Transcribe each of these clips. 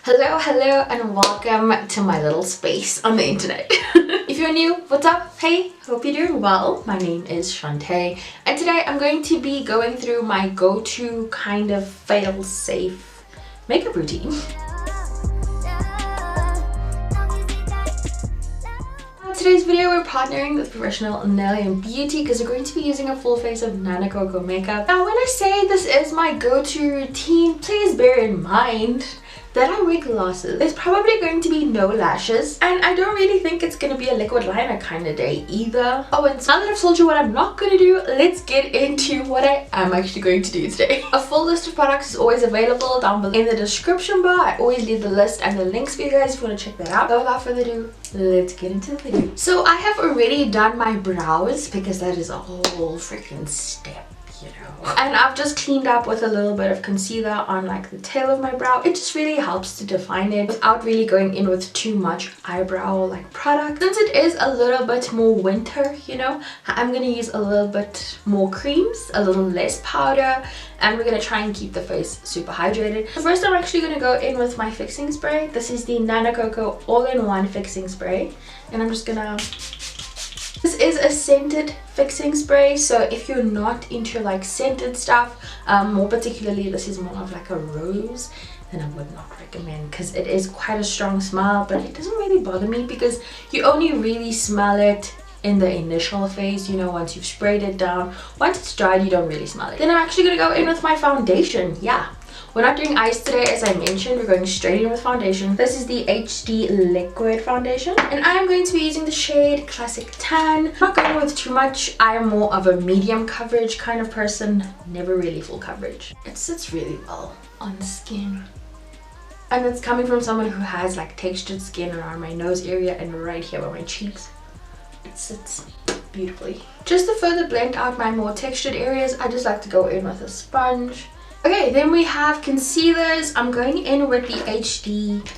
Hello, hello, and welcome to my little space on the internet. If you're new, what's up? Hey, hope you're doing well. My name is Chante, and today I'm going to be going through my go-to kind of fail-safe makeup routine. Today's video we're partnering with professional nail and beauty because we're going to be using a full face of Nanacoco Makeup. Now when I say this is my go-to routine, please bear in mind that I wear glasses. There's probably going to be no lashes, and I don't really think it's going to be a liquid liner kind of day either. Oh, and now that I've told you what I'm not going to do, let's get into what I am actually going to do today. A full list of products is always available down below in the description bar. I always leave the list and the links for you guys if you want to check that out. So without further ado, let's get into the video. So I have already done my brows because that is a whole freaking step. And I've just cleaned up with a little bit of concealer on like the tail of my brow. It just really helps to define it without really going in with too much eyebrow like product. Since it is a little bit more winter, you know, I'm going to use a little bit more creams, a little less powder, and we're going to try and keep the face super hydrated. So first I'm actually going to go in with my fixing spray. This is the Nanacoco all-in-one fixing spray, and I'm just gonna... This is a scented fixing spray, so if you're not into like scented stuff, more particularly this is more of like a rose, then I would not recommend because it is quite a strong smell, but it doesn't really bother me because you only really smell it in the initial phase, you know, once you've sprayed it down. Once it's dried, you don't really smell it. Then I'm actually going to go in with my foundation. Yeah. We're not doing eyes today, as I mentioned. We're going straight in with foundation. This is the HD liquid foundation, and I am going to be using the shade Classic Tan. I'm not going with too much. I am more of a medium coverage kind of person, never really full coverage. It sits really well on the skin, and it's coming from someone who has like textured skin around my nose area and right here by my cheeks. It sits beautifully. Just to further blend out my more textured areas, I just like to go in with a sponge. Okay, then we have concealers. I'm going in with the HD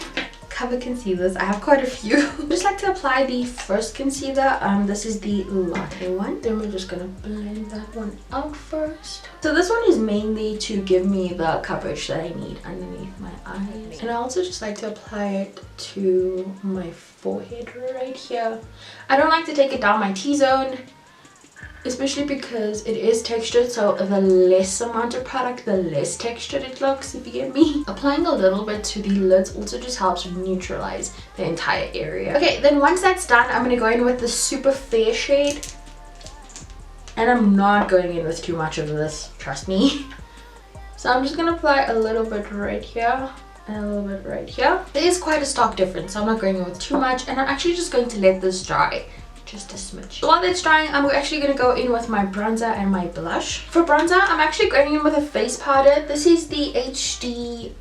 cover concealers. I have quite a few. I just like to apply the first concealer. This is the latte one. Then we're just gonna blend that one out first. So this one is mainly to give me the coverage that I need underneath my eyes. And I also just like to apply it to my forehead right here. I don't like to take it down my T-zone, especially because it is textured, so the less amount of product, the less textured it looks, if you get me. Applying a little bit to the lids also just helps neutralize the entire area. Okay, then once that's done, I'm going to go in with the super fair shade. And I'm not going in with too much of this, trust me. So I'm just going to apply a little bit right here and a little bit right here. There is quite a stark difference, so I'm not going in with too much, and I'm actually just going to let this dry. Just a smidge. So while that's drying, I'm actually going to go in with my bronzer and my blush. For bronzer, I'm actually going in with a face powder. This is the HD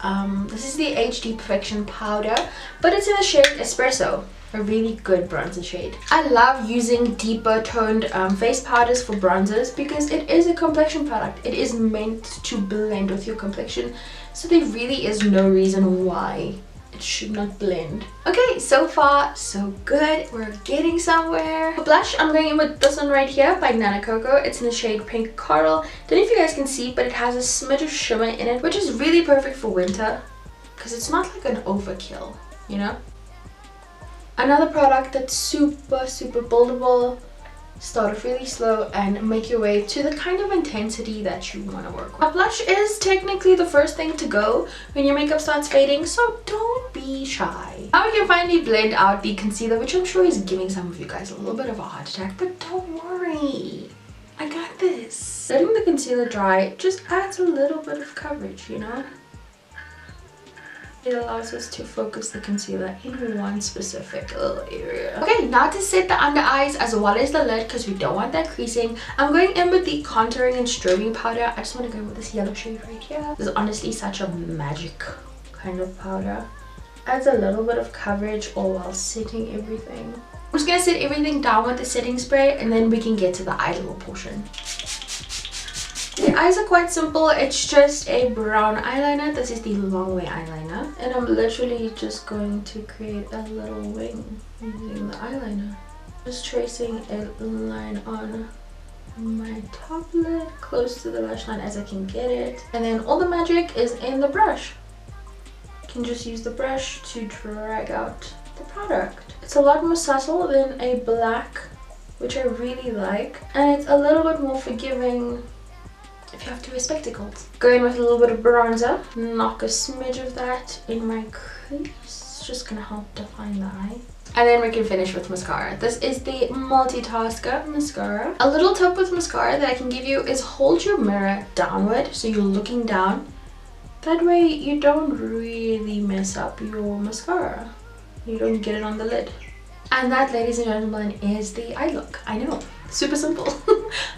Perfection powder, but it's in the shade Espresso. A really good bronzer shade. I love using deeper toned face powders for bronzers because it is a complexion product. It is meant to blend with your complexion, so there really is no reason why it should not blend. Okay, so far so good. We're getting somewhere. For blush, I'm going in with this one right here by Nanacoco. It's in the shade Pink Coral. Don't know if you guys can see, but it has a smidge of shimmer in it, which is really perfect for winter because it's not like an overkill, you know. Another product that's super buildable. Start off really slow and make your way to the kind of intensity that you want to work with. A blush is technically the first thing to go when your makeup starts fading, so don't be shy. Now we can finally blend out the concealer, which I'm sure is giving some of you guys a little bit of a heart attack, but don't worry, I got this. Letting the concealer dry just adds a little bit of coverage, you know. It allows us to focus the concealer in one specific little area. Okay, now to set the under eyes as well as the lid because we don't want that creasing, I'm going in with the contouring and strobing powder. I just want to go with this yellow shade right here. This is honestly such a magic kind of powder. Adds a little bit of coverage all while setting everything. I'm just going to set everything down with the setting spray, and then we can get to the eye little portion. The eyes are quite simple. It's just a brown eyeliner. This is the long way eyeliner, and I'm literally just going to create a little wing using the eyeliner. Just tracing a line on my top lid close to the lash line as I can get it, and then all the magic is in the brush. can just use the brush to drag out the product. It's a lot more subtle than a black, which I really like, and it's a little bit more forgiving if you have to wear spectacles. Go in with a little bit of bronzer, knock a smidge of that in my crease. It's just gonna help define the eye. And then we can finish with mascara. This is the Multitasker Mascara. A little tip with mascara that I can give you is hold your mirror downward so you're looking down. That way you don't really mess up your mascara. You don't get it on the lid. And that, ladies and gentlemen, is the eye look. I know, super simple,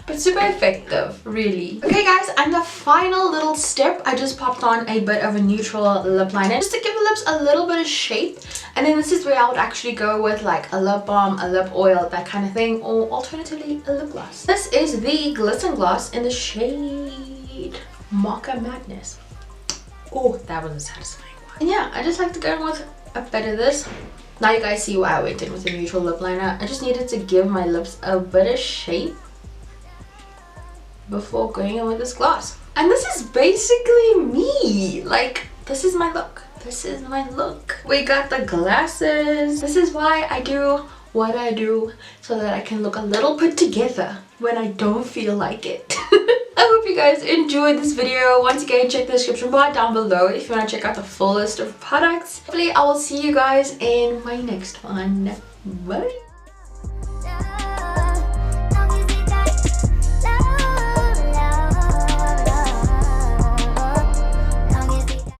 but super effective, really. Okay guys, and the final little step, I just popped on a bit of a neutral lip liner just to give the lips a little bit of shape. And then this is where I would actually go with like a lip balm, a lip oil, that kind of thing, or alternatively a lip gloss. This is the Glitzn Gloss in the shade Mocha Madness. Oh, that was a satisfying one. And yeah, I just like to go in with a bit of this. Now you guys see why I went in with a neutral lip liner. I just needed to give my lips a bit of shape before going in with this gloss. And this is basically me. Like, this is my look. This is my look. We got the glasses. This is why I do what I do, so that I can look a little put together when I don't feel like it. I hope you guys enjoyed this video. Once again, check the description bar down below if you want to check out the full list of products. Hopefully I will see you guys in my next one. Bye.